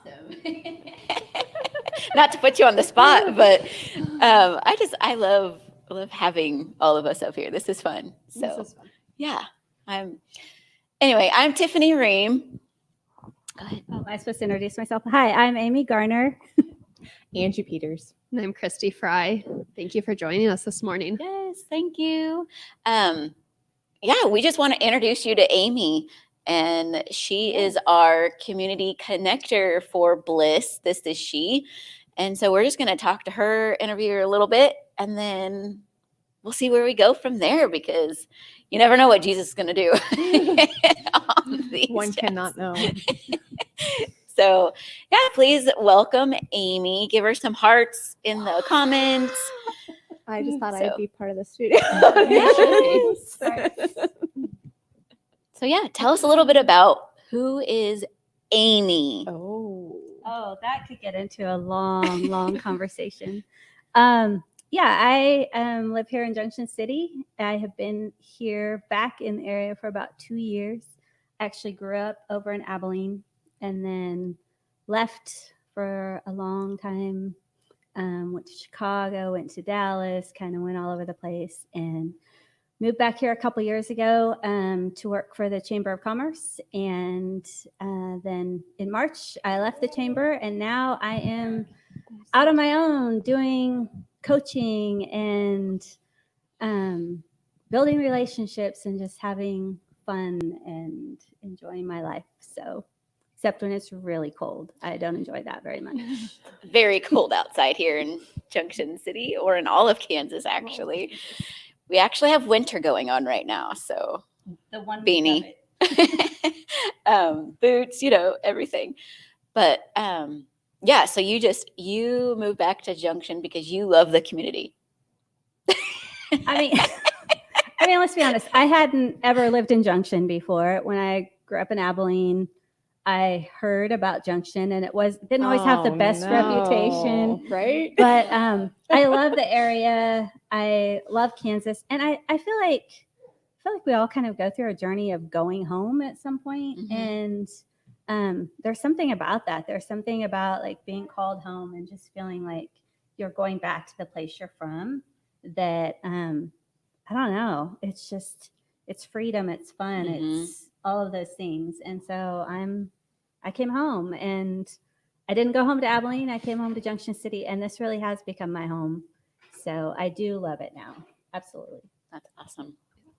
awesome. Not to put you on the spot, but I love having all of us up here. This is fun. So This is fun. yeah, I'm Tiffany Ream. Go ahead. Oh, am I supposed to introduce myself? Hi, I'm Amy Garner. Angie Peters. And I'm Christy Fry. Thank you for joining us this morning. Yes, thank you. We just want to introduce you to Amy, and she is our community connector for Bliss. This is she. And so we're just going to talk to her, interview her a little bit, and then we'll see where we go from there, because you never know what Jesus is going to do. One cannot know. So, yeah, please welcome Amy. Give her some hearts in the comments. I just thought So- I'd be part of the studio. Yes. So, yeah, tell us a little bit about who is Amy. Oh, that could get into a long conversation. I live here in Junction City. I have been here back in the area for about 2 years. Actually grew up over in Abilene and then left for a long time. Went to Chicago, went to Dallas, kind of went all over the place, and moved back here a couple years ago to work for the Chamber of Commerce. And then in March, I left the chamber, and now I am out on my own doing coaching and building relationships and just having fun and enjoying my life. So, except when it's really cold, I don't enjoy that very much. Very cold outside here in Junction City, or in all of Kansas, actually. We actually have winter going on right now, so The one beanie, boots, everything. But so you moved back to Junction because you love the community. I mean, let's be honest. I hadn't ever lived in Junction before. When I grew up in Abilene, I heard about Junction, and didn't always have the best reputation. Right? But I love the area. I love Kansas, and I feel like we all kind of go through a journey of going home at some point. Mhm. And there's something about that. There's something about like being called home and just feeling like you're going back to the place you're from. That I don't know. It's freedom. It's fun. Mhm. It's all of those things. And so I came home, and I didn't go home to Abilene. I came home to Junction City, and this really has become my home. So I do love it now. Absolutely. That's awesome.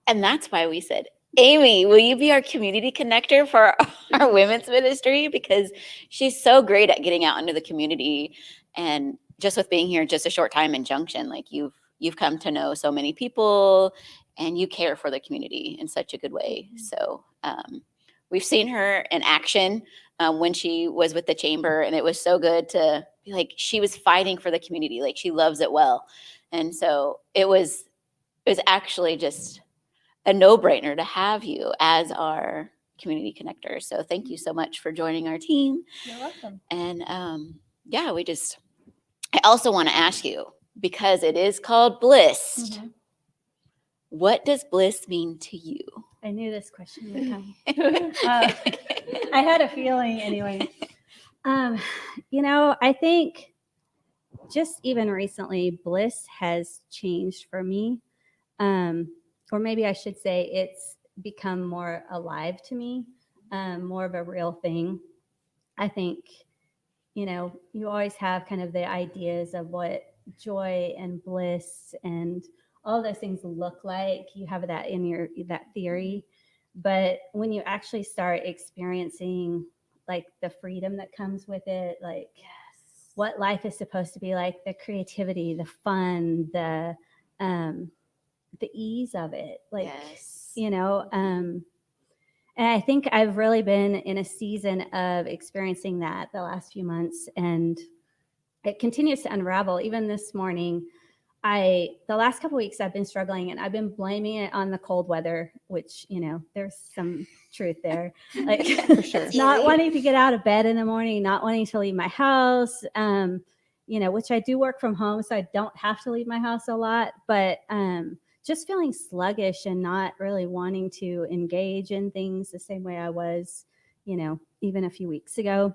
And that's why we said, Amy, will you be our community connector for our women's ministry? Because she's so great at getting out into the community, and just with being here just a short time in Junction, like you've come to know so many people, and you care for the community in such a good way. So we've seen her in action when she was with the chamber, and it was so good to be like, she was fighting for the community. Like, she loves it well. And so it was actually just a no-brainer to have you as our community connector. So thank you so much for joining our team. You're welcome. And I also want to ask you, because it is called Blissed, what does bliss mean to you? I knew this question would come. I had a feeling anyway. I think just even recently, bliss has changed for me. Or maybe I should say it's become more alive to me, more of a real thing. I think, you always have kind of the ideas of what joy and bliss and all those things look like. You have that in that theory. But when you actually start experiencing like the freedom that comes with it, like what life is supposed to be like, the creativity, the fun, the ease of it, like, and I think I've really been in a season of experiencing that the last few months, and it continues to unravel. Even this morning, the last couple of weeks I've been struggling, and I've been blaming it on the cold weather, which, there's some truth there. Like, For sure. Not wanting to get out of bed in the morning, not wanting to leave my house, which I do work from home, so I don't have to leave my house a lot, but just feeling sluggish and not really wanting to engage in things the same way I was, even a few weeks ago.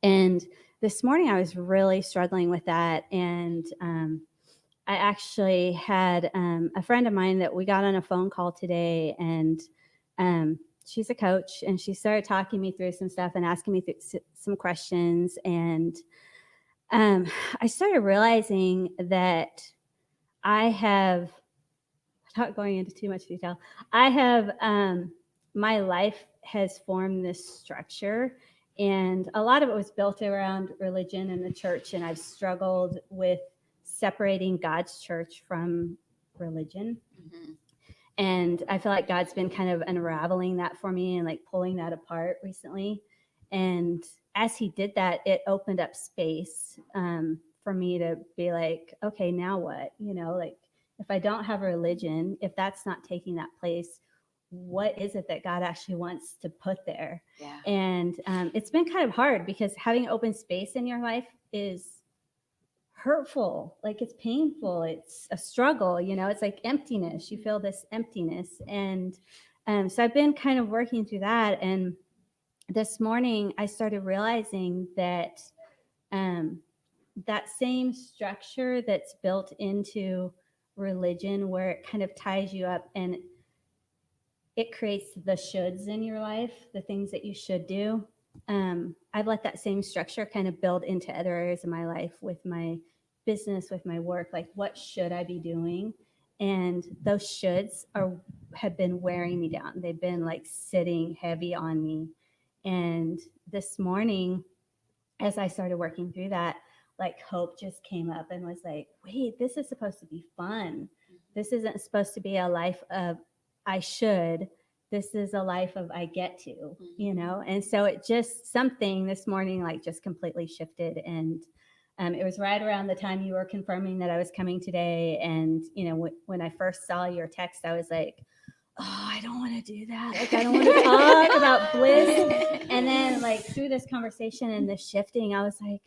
And this morning I was really struggling with that. And I actually had a friend of mine that we got on a phone call today, and she's a coach, and she started talking me through some stuff and asking me some questions. And I started realizing that I have, without going into too much detail, I have, my life has formed this structure, and a lot of it was built around religion and the church. And I've struggled with separating God's church from religion. Mhm. And I feel like God's been kind of unraveling that for me and like pulling that apart recently. And as he did that, it opened up space for me to be like, okay, now what? You know, like if I don't have a religion, if that's not taking that place, what is it that God actually wants to put there? Yeah. And it's been kind of hard because having open space in your life is hurtful. Like it's painful. It's a struggle, you know, it's like emptiness. You feel this emptiness. And so I've been kind of working through that. And this morning I started realizing that that same structure that's built into religion, where it kind of ties you up and it creates the shoulds in your life, the things that you should do. I've let that same structure kind of build into other areas of my life, with my business, with my work. Like, what should I be doing? And those shoulds have been wearing me down. They've been like sitting heavy on me. And this morning, as I started working through that, like hope just came up and was like, wait, this is supposed to be fun. This isn't supposed to be a life of I should. This is a life of I get to, you know? And so it just, something this morning like just completely shifted. And it was right around the time you were confirming that I was coming today. And, you know, when I first saw your text, I was like, oh, I don't want to do that. Like, I don't want to talk about bliss. And then like through this conversation and this shifting, I was like,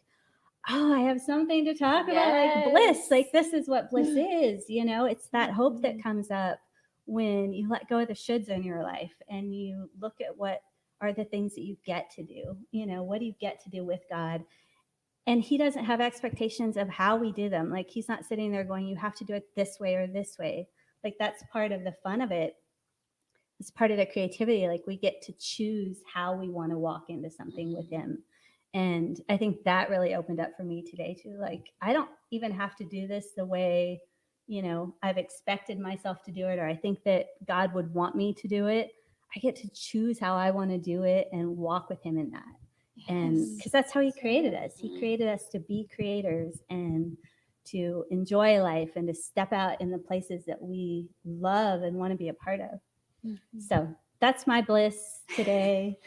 oh, I have something to talk about, like bliss. Like, this is what bliss is, you know? It's that hope that comes up when you let go of the shoulds in your life and you look at what are the things that you get to do. You know, what do you get to do with God? And he doesn't have expectations of how we do them. Like, he's not sitting there going, you have to do it this way or this way. Like, that's part of the fun of it. It's part of the creativity. Like, we get to choose how we want to walk into something with him. And I think that really opened up for me today too. Like, I don't even have to do this the way, you know, I've expected myself to do it, or I think that God would want me to do it. I get to choose how I want to do it and walk with him in that. Yes. And because that's how he created us. He created us to be creators and to enjoy life and to step out in the places that we love and want to be a part of. Mm-hmm. So that's my bliss today,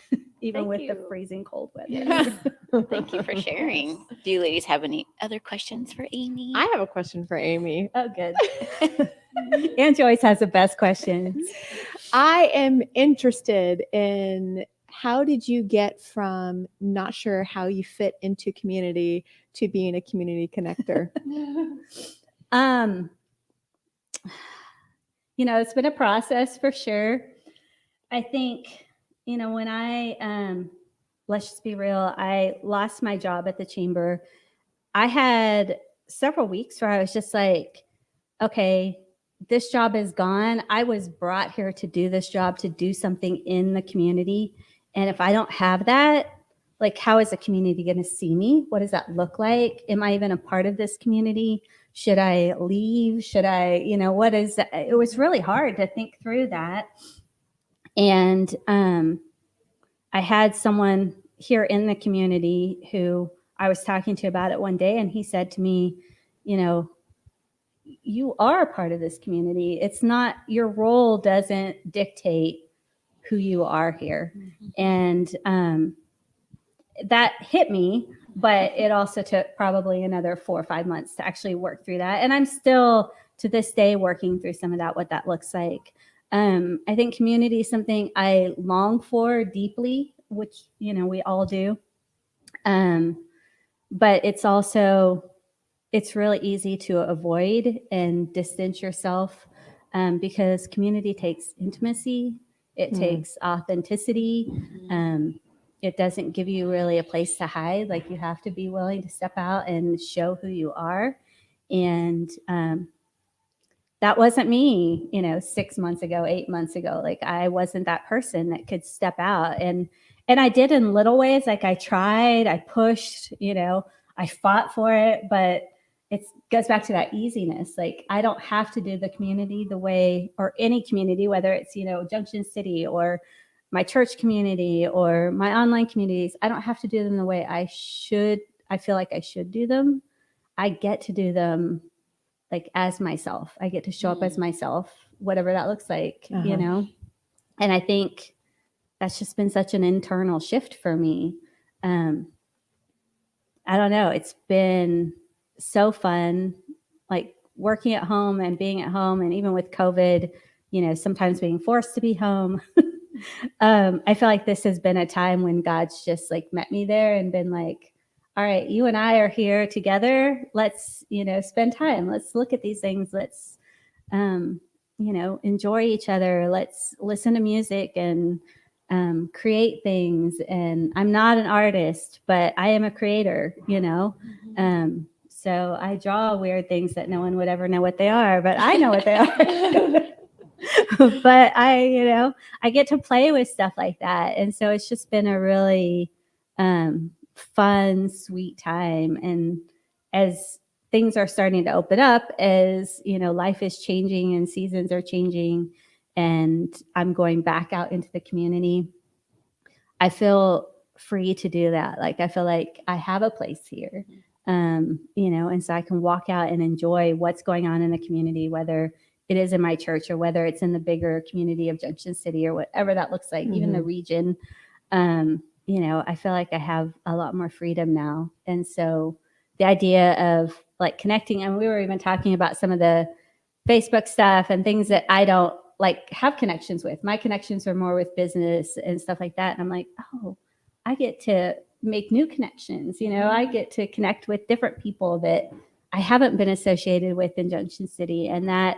even with the freezing cold weather. Thank you for sharing. Do you ladies have any other questions for Amy? I have a question for Amy. Oh, good. Angie always has the best questions. I am interested in, how did you get from not sure how you fit into community to being a community connector? You know, it's been a process for sure. I think, you know, when I, let's just be real, I lost my job at the chamber. I had several weeks where I was just like, okay, this job is gone. I was brought here to do this job, to do something in the community. And if I don't have that, like, how is the community going to see me? What does that look like? Am I even a part of this community? Should I leave? Should I, you know, what is that? It was really hard to think through that. And I had someone here in the community who I was talking to about it one day, and he said to me, you know, you are a part of this community. It's not, your role doesn't dictate who you are here. Mm-hmm. And that hit me, but it also took probably another 4 or 5 months to actually work through that. And I'm still to this day working through some of that, what that looks like. I think community is something I long for deeply, which, you know, we all do. But it's also, it's really easy to avoid and distance yourself, because community takes intimacy. It takes authenticity. it doesn't give you really a place to hide. Like you have to be willing to step out and show who you are. And that wasn't me, 6 months ago, 8 months ago. Like I wasn't that person that could step out. And I did in little ways. Like I tried, I pushed, I fought for it, but it goes back to that easiness. Like I don't have to do the community the way, or any community, whether it's, Junction City or my church community or my online communities. I don't have to do them the way I feel like I should do them. I get to do them like as myself. I get to show up as myself, whatever that looks like, And I think that's just been such an internal shift for me. I don't know. It's been so fun, like working at home and being at home. And even with COVID, sometimes being forced to be home. I feel like this has been a time when God's just like met me there and been like, all right, you and I are here together. Let's, spend time. Let's look at these things. Let's, enjoy each other. Let's listen to music and create things. And I'm not an artist, but I am a creator, so I draw weird things that no one would ever know what they are, but I know what they are. But I get to play with stuff like that. And so it's just been a really fun, sweet time. And as things are starting to open up, as life is changing and seasons are changing, and I'm going back out into the community, I feel free to do that. Like I feel like I have a place here, and so I can walk out and enjoy what's going on in the community, whether it is in my church or whether it's in the bigger community of Junction City or whatever that looks like, even the region. I feel like I have a lot more freedom now. And so the idea of like connecting, and we were even talking about some of the Facebook stuff and things that I don't like have connections with. My connections are more with business and stuff like that. And I'm like, oh, I get to make new connections. I get to connect with different people that I haven't been associated with in Junction City. And that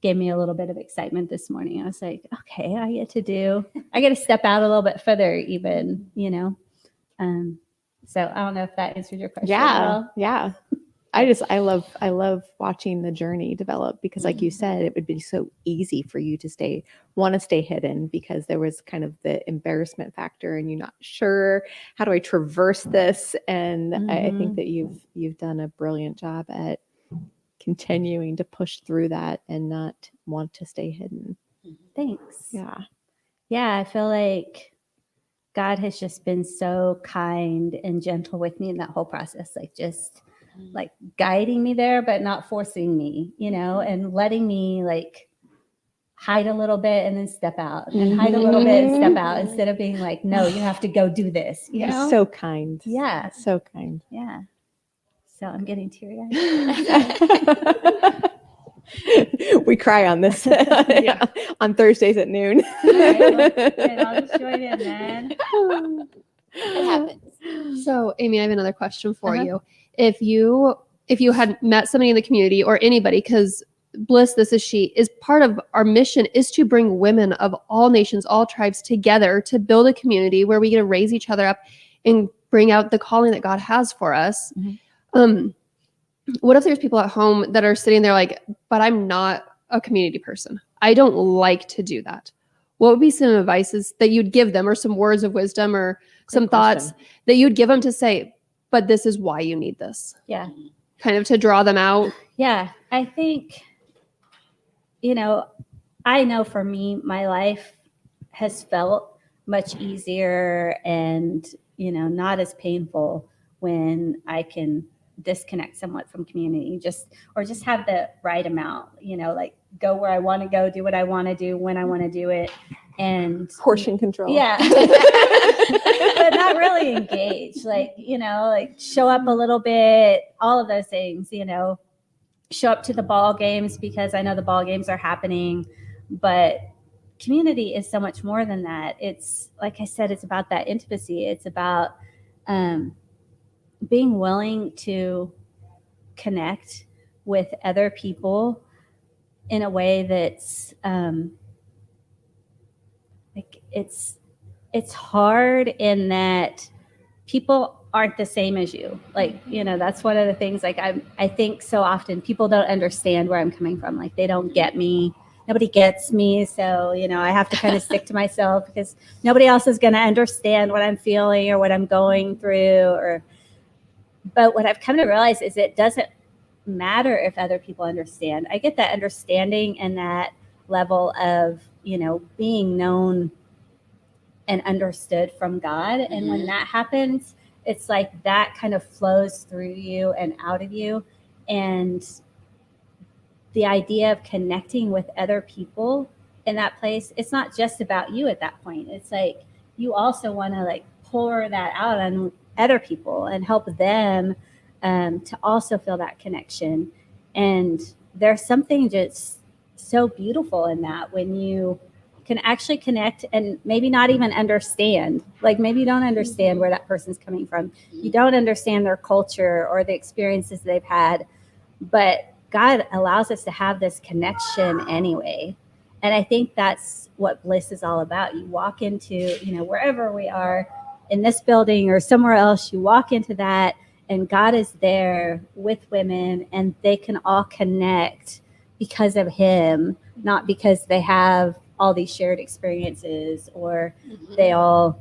gave me a little bit of excitement this morning. I was like, okay, I get to step out a little bit further even, so I don't know if that answered your question. Yeah. I love watching the journey develop, because like you said, it would be so easy for you to want to stay hidden, because there was kind of the embarrassment factor and you're not sure, how do I traverse this? And I think that you've done a brilliant job at continuing to push through that and not want to stay hidden. Thanks. Yeah. I feel like God has just been so kind and gentle with me in that whole process, like just like guiding me there, but not forcing me, and letting me like hide a little bit and then step out and hide a little bit and step out, instead of being like, no, you have to go do this. So kind. Yeah. So kind. Yeah. So I'm getting teary-eyed. We cry on this on Thursdays at noon. And I'll just join in, man. It happens. So, Amy, I have another question for you. If you had met somebody in the community or anybody, because Bliss, this is she, is part of our mission is to bring women of all nations, all tribes together to build a community where we get to raise each other up and bring out the calling that God has for us. What if there's people at home that are sitting there like, but I'm not a community person. I don't like to do that. What would be some advices that you'd give them, or some words of wisdom, or some thoughts that you'd give them to say, but this is why you need this? Yeah. Kind of to draw them out. Yeah. I think, I know for me, my life has felt much easier and, not as painful when I can disconnect somewhat from community, just have the right amount, like go where I want to go, do what I want to do, when I want to do it, and portion control. Yeah. But not really engage, like show up a little bit, all of those things, show up to the ball games because I know the ball games are happening, but community is so much more than that. It's like I said, it's about that intimacy. It's about being willing to connect with other people in a way that's like it's it's hard in that people aren't the same as you. Like, that's one of the things, like I think so often people don't understand where I'm coming from. Like they don't get me. Nobody gets me. So, I have to kind of stick to myself because nobody else is going to understand what I'm feeling or what I'm going through. But what I've come to realize is it doesn't matter if other people understand. I get that understanding and that level of, being known and understood from God. And when that happens, it's like that kind of flows through you and out of you. And the idea of connecting with other people in that place, it's not just about you at that point. It's like you also want to like pour that out on other people and help them to also feel that connection. And there's something just so beautiful in that when you can actually connect and maybe not even understand. Like maybe you don't understand where that person's coming from. You don't understand their culture or the experiences they've had, but God allows us to have this connection anyway. And I think that's what Bliss is all about. You walk into, wherever we are in this building or somewhere else, you walk into that and God is there with women and they can all connect because of him, not because they have all these shared experiences or they all,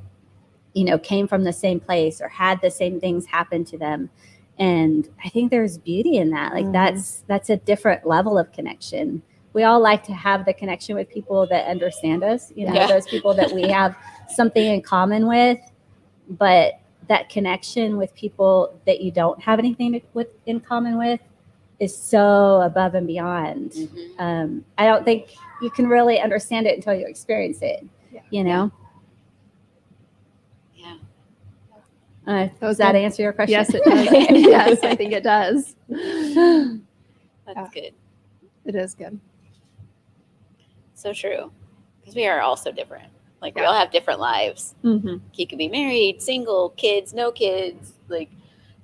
came from the same place or had the same things happen to them. And I think there's beauty in that. Like that's a different level of connection. We all like to have the connection with people that understand us, those people that we have something in common with, but that connection with people that you don't have anything in common with is so above and beyond. I don't think you can really understand it until you experience it, Yeah. Does that answer your question? Yes, it does. Yes, I think it does. That's good. It is good. So true. Because we are all so different. Like we all have different lives. Mm-hmm. You could be married, single, kids, no kids, like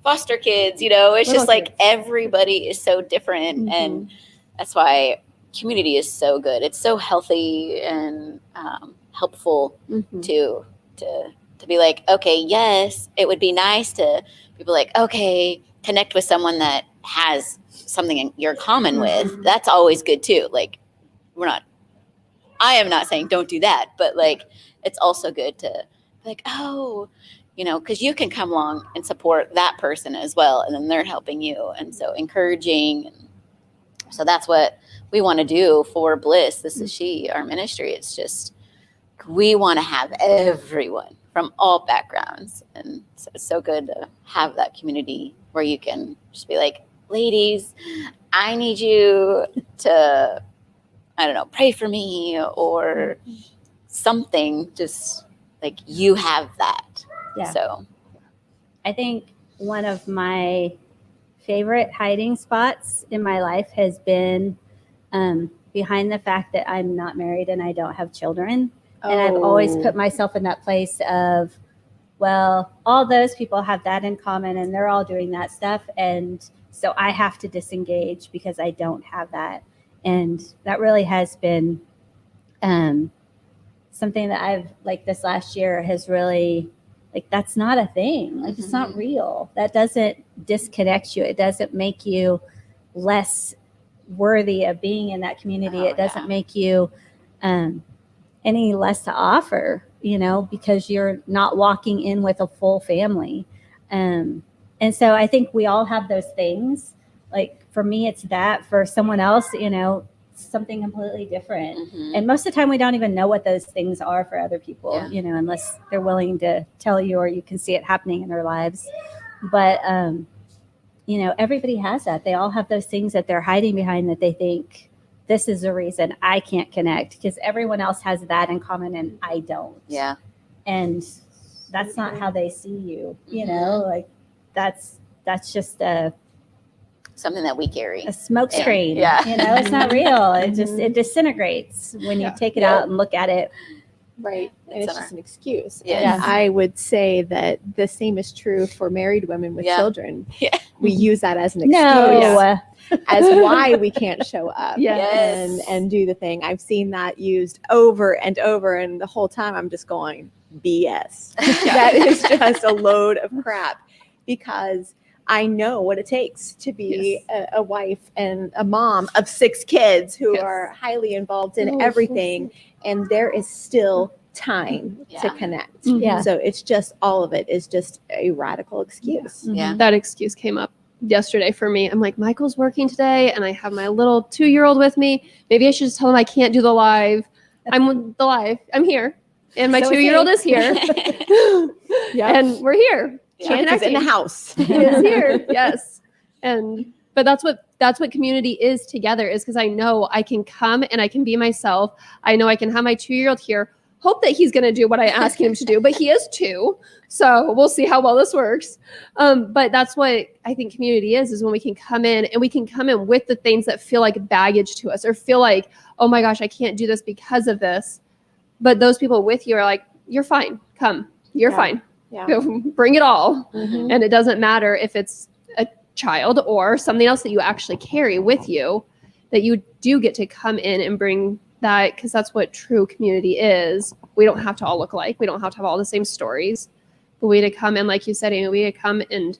foster kids, it's just like everybody is so different. And that's why community is so good. It's so healthy and helpful to be like, okay, yes, it would be nice to be like, okay, connect with someone that has something you're common with. That's always good too. Like I am not saying don't do that, but like it's also good to be like, oh, because you can come along and support that person as well, and then they're helping you, and so encouraging. So that's what we want to do for Bliss. This is our ministry. It's just we want to have everyone from all backgrounds, and so it's so good to have that community where you can just be like, ladies, I need you to, I don't know, pray for me or something. Just like you have that. Yeah. So I think one of my favorite hiding spots in my life has been behind the fact that I'm not married and I don't have children. And I've always put myself in that place of, well, all those people have that in common and they're all doing that stuff. And so I have to disengage because I don't have that. And that really has been something that I've, like this last year has really, like, that's not a thing. Like, it's not real. That doesn't disconnect you. It doesn't make you less worthy of being in that community. It doesn't make you any less to offer, because you're not walking in with a full family. And so I think we all have those things. Like for me, it's that. For someone else, something completely different. And most of the time we don't even know what those things are for other people, unless they're willing to tell you or you can see it happening in their lives. But, everybody has that. They all have those things that they're hiding behind that they think, this is the reason I can't connect because everyone else has that in common and I don't. Yeah. And that's not how they see you, like that's just something that we carry. A smoke screen. Yeah. It's not real. It disintegrates when you take it out and look at it Right. And it's It's just an excuse. Yes. And I would say that the same is true for married women with Yeah. children. Yeah. We use that as an excuse No. as why we can't show up Yes. and do the thing. I've seen that used over and over. And the whole time I'm just going, BS. That is just a load of crap, because I know what it takes to be a wife and a mom of 6 kids who Yes. are highly involved in Oh, everything. And there is still time to Yeah. connect. Mhm. Yeah. So it's just, all of it is just a radical excuse. Yeah. That excuse came up yesterday for me. I'm like, Michael's working today and I have my little 2-year-old with me. Maybe I should just tell him I can't do the live. I'm the live. I'm here. And my So is 2-year-old he. is here. Yep. And we're here. Chance is in the house. He is here. Yes. But that's what community is together, is because I know I can come and I can be myself. I know I can have my 2-year-old here. Hope that he's going to do what I ask him to do, but he is 2. So we'll see how well this works. But that's what I think community is when we can come in, and we can come in with the things that feel like baggage to us, or feel like, oh my gosh, I can't do this because of this. But those people with you are like, you're fine. Come, you're Yeah. fine. Yeah. Go, bring it all. Mhm. And it doesn't matter if it's a child or something else that you actually carry with you, that you do get to come in and bring that, because that's what true community is. We don't have to all look alike. We don't have to have all the same stories. But we to come in, like you said, Amy, we to come and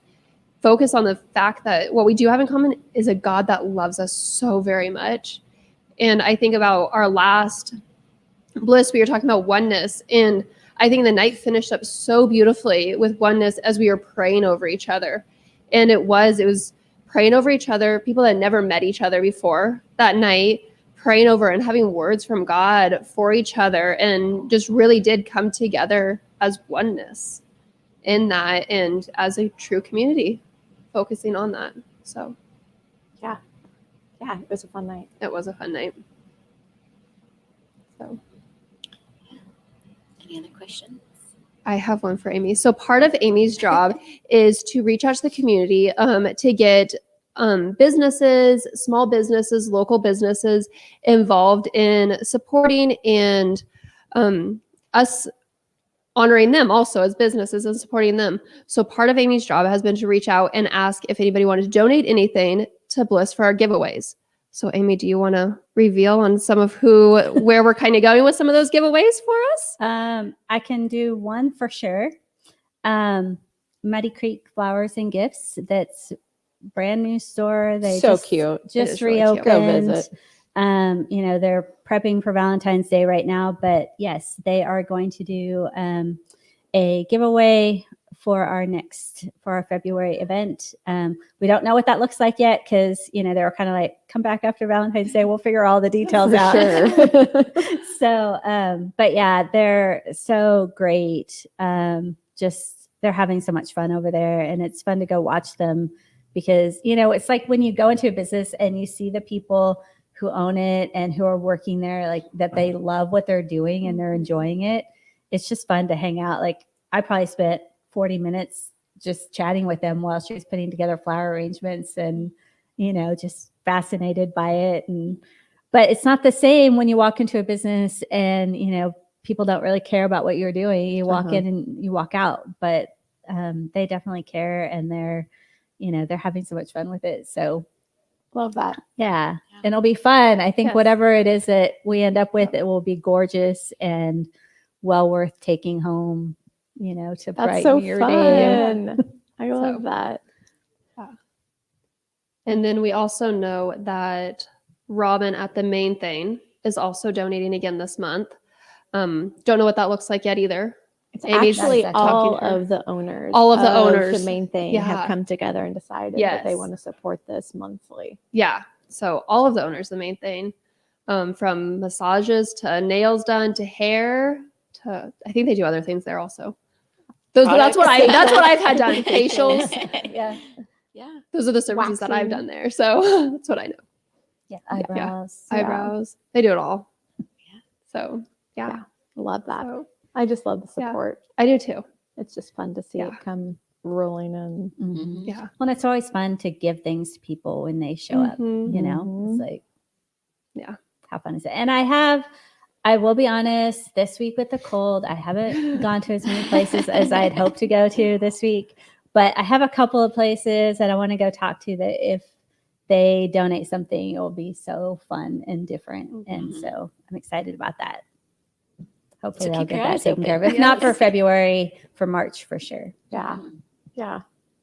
focus on the fact that what we do have in common is a God that loves us so very much. And I think about our last Bliss, we were talking about oneness, and I think the night finished up so beautifully with oneness as we were praying over each other. And it was praying over each other, people that never met each other before that night, praying over and having words from God for each other, and just really did come together as oneness in that, and as a true community, focusing on that. So Yeah, it was a fun night. it was a fun night. So Any other questions? I have one for Amy. So part of Amy's job is to reach out to the community to get businesses, small businesses, local businesses involved in supporting and us honoring them also as businesses and supporting them. So part of Amy's job has been to reach out and ask if anybody wanted to donate anything to Bliss for our giveaways. So Amy, do you want to reveal on some of where we're kind of going with some of those giveaways for us? I can do one for sure. Muddy Creek Flowers and Gifts. That's brand new store. They So just, cute. Just It is really cute. reopened. Go visit. They're prepping for Valentine's Day right now, but yes, they are going to do a giveaway for our February event. We don't know what that looks like yet, because they were kind of like, come back after Valentine's Day, we'll figure all the details For out. sure. So but yeah, they're so great. They're having so much fun over there, and it's fun to go watch them, because it's like when you go into a business and you see the people who own it and who are working there, like that they love what they're doing and they're enjoying it. It's just fun to hang out. Like I probably spent 40 minutes just chatting with them while she was putting together flower arrangements, and just fascinated by it. But it's not the same when you walk into a business and people don't really care about what you're doing. You walk in and you walk out, but they definitely care, and they're having so much fun with it. So Love that. yeah, and it'll be fun. I think Yes. whatever it is that we end up with, it will be gorgeous and well worth taking home, to That's brighten so your day. fun. I love that. And then we also know that Robin at the main thing is also donating again this month. Don't know what that looks like yet either. It's Amy's actually talking all to her. of the owners. All of the owners. The main thing Yeah. have come together and decided that they Yes. want to support this monthly. Yeah. So all of the owners, the main thing, from massages to nails done to hair to, I think they do other things there also. That's what I've had done. Facials. Yeah. Yeah. Those are the services that I've Waxing. done there. So that's what I know. Yeah. Eyebrows. Yeah. Eyebrows. They do it all. Yeah. So yeah. Love that. So, I just love the Yeah. support. I do too. It's just fun to see Yeah. it come rolling in. Mhm. Yeah. Well, and it's always fun to give things to people when they show up. Mhm. It's like, Yeah. how fun is it? And I have I will be honest, this week with the cold, I haven't gone to as many places as I had hoped to go to this week. But I have a couple of places that I want to go talk to that if they donate something, it will be so fun and different. And so I'm excited about that. Hopefully So I'll keep your get that eyes taken care of. open. If not for February, for March for sure. Yeah. Yeah.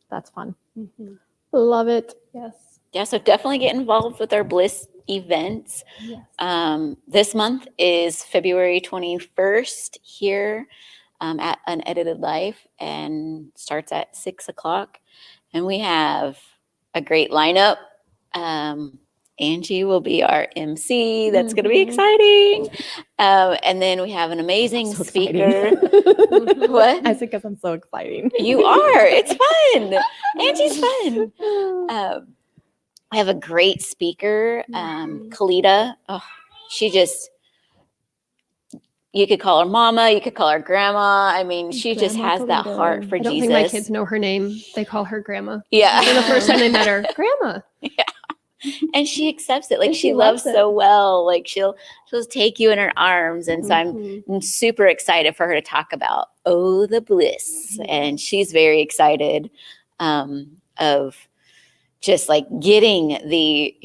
That's fun. Mm-hmm. Love it. Yes. Yeah, so definitely get involved with our Bliss events. Yes. This month is February 21st here at Unedited Life and starts at 6:00. And we have a great lineup. Angie will be our MC. That's going to be exciting. And then we have an amazing So speaker. exciting. What? I said, because I'm so exciting. You are. It's fun. Angie's fun. I have a great speaker, Kalita. Oh, she just, you could call her mama, you could call her grandma. I mean, she just Grandma has that Kalita. heart for I don't Jesus. think my kids know her name. They call her grandma. Yeah. And the first time they met her, grandma. And she accepts it. Like And she she loves loves it. so well. Like she'll take you in her arms. And so I'm super excited for her to talk about the bliss. And she's very excited of just like getting the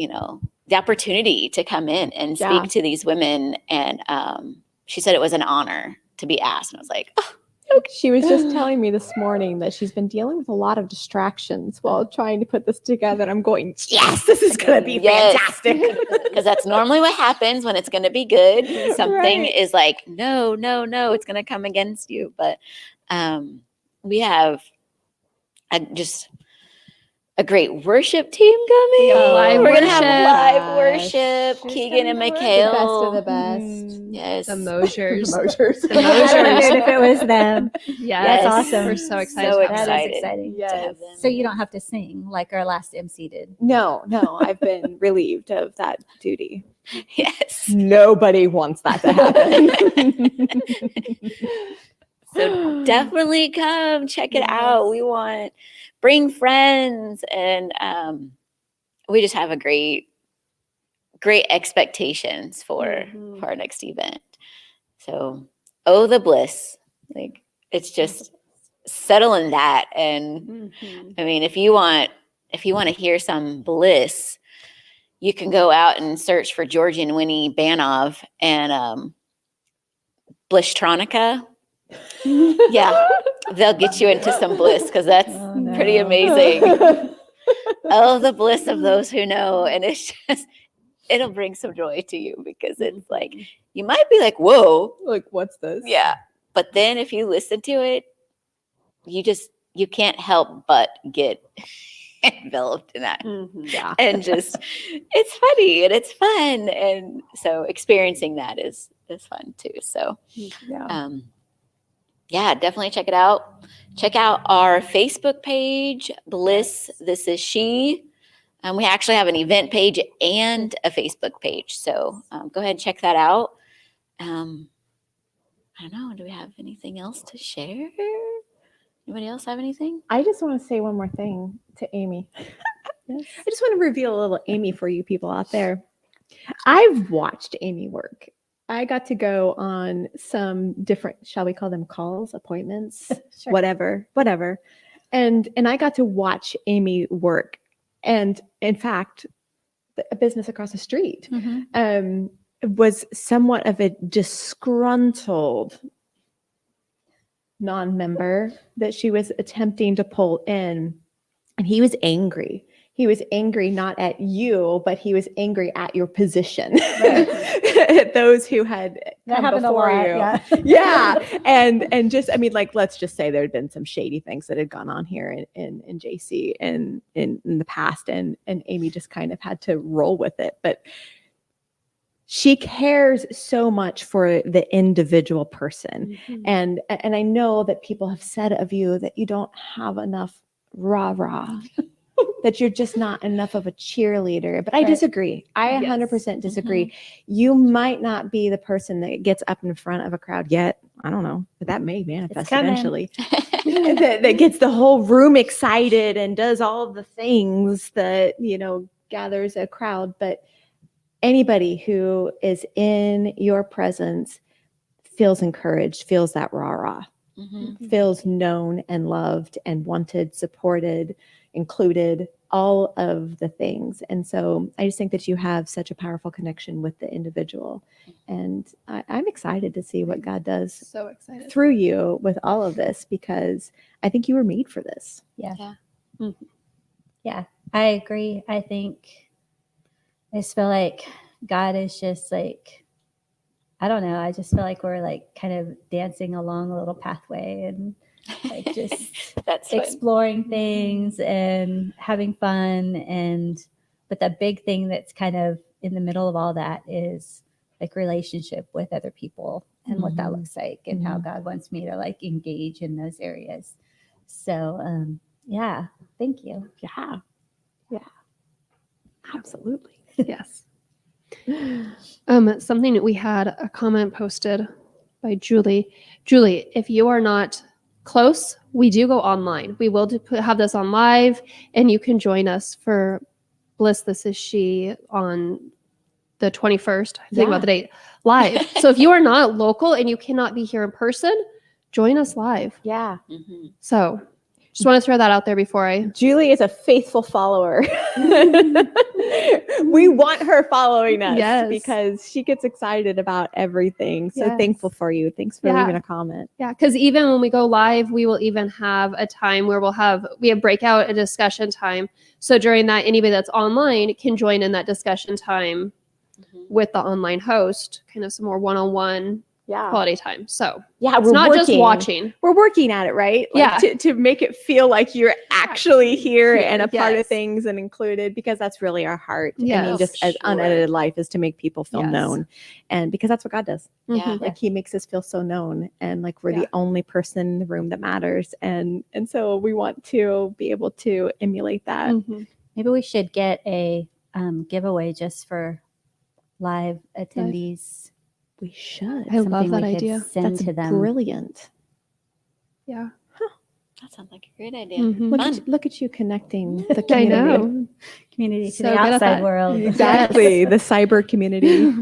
opportunity to come in and speak to these women. And she said it was an honor to be asked. And I was like, oh, She was just telling me this morning that she's been dealing with a lot of distractions while trying to put this together. I'm going, yes, this is going to be Yes. fantastic. because that's normally what happens when it's going to be good. Something Right. is like, no, it's going to come against you. But we have just a great worship team coming. We have live We're going to have worship. live worship. She's Keegan and gonna do it. Mikhail. The best of the best. Yes. The Mosers. Mosers. I wondered if it was them. Yes. That's awesome. We're so excited. So to have That them. excited. is exciting. to have them. So you don't have to sing like our last MC did. No, I've been relieved of that duty. Yes. Nobody wants that to happen. So definitely come check it out. We bring friends, and we just have a great expectations for our next event. So, the bliss, like it's just settle in that. And I mean, if you want to hear some bliss, you can go out and search for Georgie and Winnie Banov and Blisstronica. Yeah, they'll get you into some bliss because that's pretty amazing. The bliss of those who know. And it's just, it'll bring some joy to you because it's like, you might be like, whoa. Like, what's this? Yeah. But then if you listen to it, you can't help but get enveloped in that. Yeah. And just, it's funny and it's fun. And so experiencing that is fun too. So, Yeah. definitely check it out. Check out our Facebook page, Bliss. This is she. We actually have an event page and a Facebook page. So go ahead and check that out. I don't know. Do we have anything else to share? Anybody else have anything? I just want to say one more thing to Amy. Yes. I just want to reveal a little Amy for you people out there. I've watched Amy work. I got to go on some different, shall we call them calls, appointments, Sure. whatever. And I got to watch Amy work. And in fact, a business across the street was somewhat of a disgruntled non-member that she was attempting to pull in. And he was angry. He was angry not at you, but he was angry at your position. At those who had come before you. Yeah. And just, I mean, like, let's just say there had been some shady things that had gone on here in JC and in the past. And Amy just kind of had to roll with it. But she cares so much for the individual person. And I know that people have said of you that you don't have enough rah-rah, that you're just not enough of a cheerleader. But I disagree. I 100% disagree. You might not be the person that gets up in front of a crowd yet. I don't know, but that may manifest eventually. that gets the whole room excited and does all of the things that, gathers a crowd. But anybody who is in your presence feels encouraged, feels that rah-rah, Mhm. feels known and loved and wanted, supported, included, all of the things. And so I just think that you have such a powerful connection with the individual. And I'm excited to see what God does So excited. through you with all of this, because I think you were made for this. Yeah, I agree. I just feel like God is just like, I don't know. I just feel like we're like kind of dancing along a little pathway and like just That's fun. exploring things and having fun. But the big thing that's kind of in the middle of all that is like relationship with other people and what that looks like and how God wants me to like engage in those areas. So, yeah, thank you. Yeah. Yeah. Absolutely. Yes. Something that we had a comment posted by Julie. Julie, if you are not close, we do go online. We will have this on live, and you can join us for Bliss. This is she on the 21st. Think about the date live. So if you are not local and you cannot be here in person, join us live. Yeah. Mhm. So just want to throw that out there before I. Julie is a faithful follower. We want her following us Yes. because she gets excited about everything. So Yes. thankful for you. Thanks for Yeah. leaving a comment. Yeah, because even when we go live, we will even have a time where we have breakout and discussion time. So during that, anybody that's online can join in that discussion time Mhm. with the online host, kind of some more one-on-one Yeah. quality time. So Yeah. it's not just watching. We're working at it, right? Yeah. To make it feel like you're actually here and a part of Yes. things and included, because that's really our heart. I Yes. mean, just For as sure. unedited life is to make people feel Yes. known. And because that's what God does. Yeah. Mhm. Like he makes us feel so known and like we're Yeah. the only person in the room that matters. And so we want to be able to emulate that. Mhm. Maybe we should get a giveaway just for live attendees. We should. I love Something that we could idea. Send That's to them. brilliant. Yeah. That sounds like a great idea. Mhm. Look at you connecting the I community. know. Community to So the good at outside that. world. Exactly. The cyber community.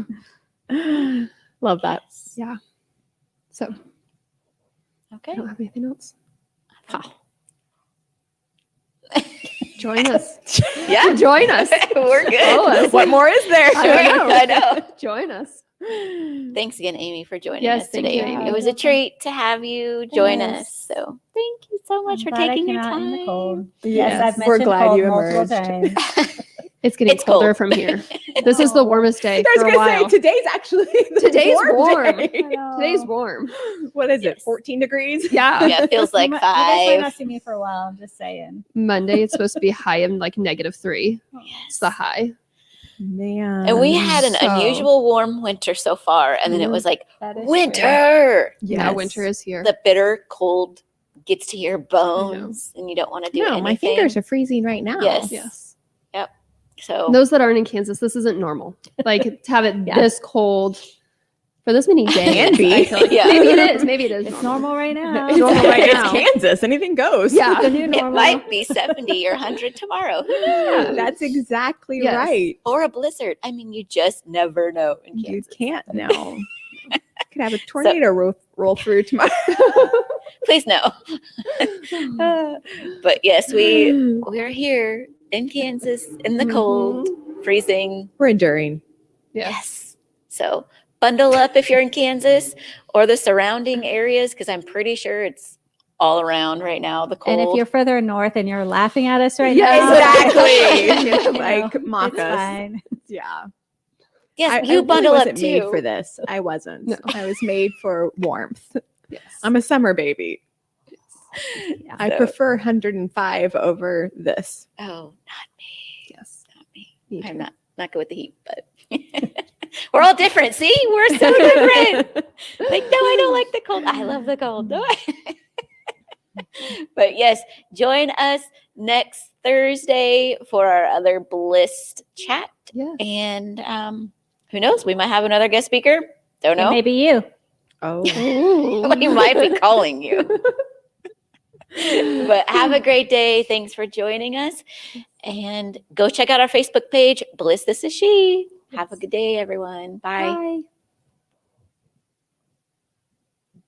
Love that. Yes. Yeah. So I Okay. don't have anything else. Wow. Join us. Yeah. Join us. We're good. Follow us. What more is there? I know. Join us. Thanks again, Amy, for joining Yes, us thank today. you, Amy. It was a treat to have you join Yes. us. So thank you so much I'm for glad I taking came your out time. in the cold. Yes, Yes, I've we're mentioned glad cold you multiple emerged. times. It's getting It's colder cold. from here. This is the warmest day I was for a going to say, while. today's actually the Today's warm. day. Today's warm. What is it, Yes. 14 degrees? Yeah. Yeah, it feels like You guys might not 5. see me for a while. I'm just saying. Monday it's supposed to be high in like -3. It's the high. Man. And we had an So- unusual warm winter so far. And then it was like, That is winter. Now winter is here. The bitter cold gets to your bones and you don't want to do No, anything. my fingers are freezing right now. Yes. Yes. So Those that aren't in Kansas, this isn't normal. Like to have it Yeah. this cold for this many days. Can be. I feel like. Yeah. Maybe it is. Maybe it is. It's normal right now. It's normal right It's now. Kansas. Anything goes. Yeah. The new it normal. might be 70 or 100 tomorrow. Who Yeah, knows? that's exactly Yes. right. Or a blizzard. I mean, you just never know in You Kansas. can't know. Could have a tornado roll through tomorrow. Please no. But yes, we're here in Kansas in the cold, freezing. We're enduring. Yes. So bundle up if you're in Kansas or the surrounding areas, because I'm pretty sure it's all around right now. The cold. And if you're further north and you're laughing at us right Yeah, now, exactly. you know, Like, mock it's us. fine. Yeah. yes, I you bundle wasn't up made too. for this. I wasn't. No. I was made for warmth. Yes. I'm a summer baby. Yeah. I So- prefer 105 over this. Oh, not Yes. me. Me I'm too. not good with the heat, but we're all different. See, we're so different. Like, no, I don't like the cold. I love the cold. No. But yes, join us next Thursday for our other Blissed chat. Yeah. And who knows? We might have another guest speaker. Don't It know. may be you. Oh. We might be calling you. But have a great day. Thanks for joining us. And go check out our Facebook page, Bliss, This Is She. Have a good day, everyone. Bye. Bye.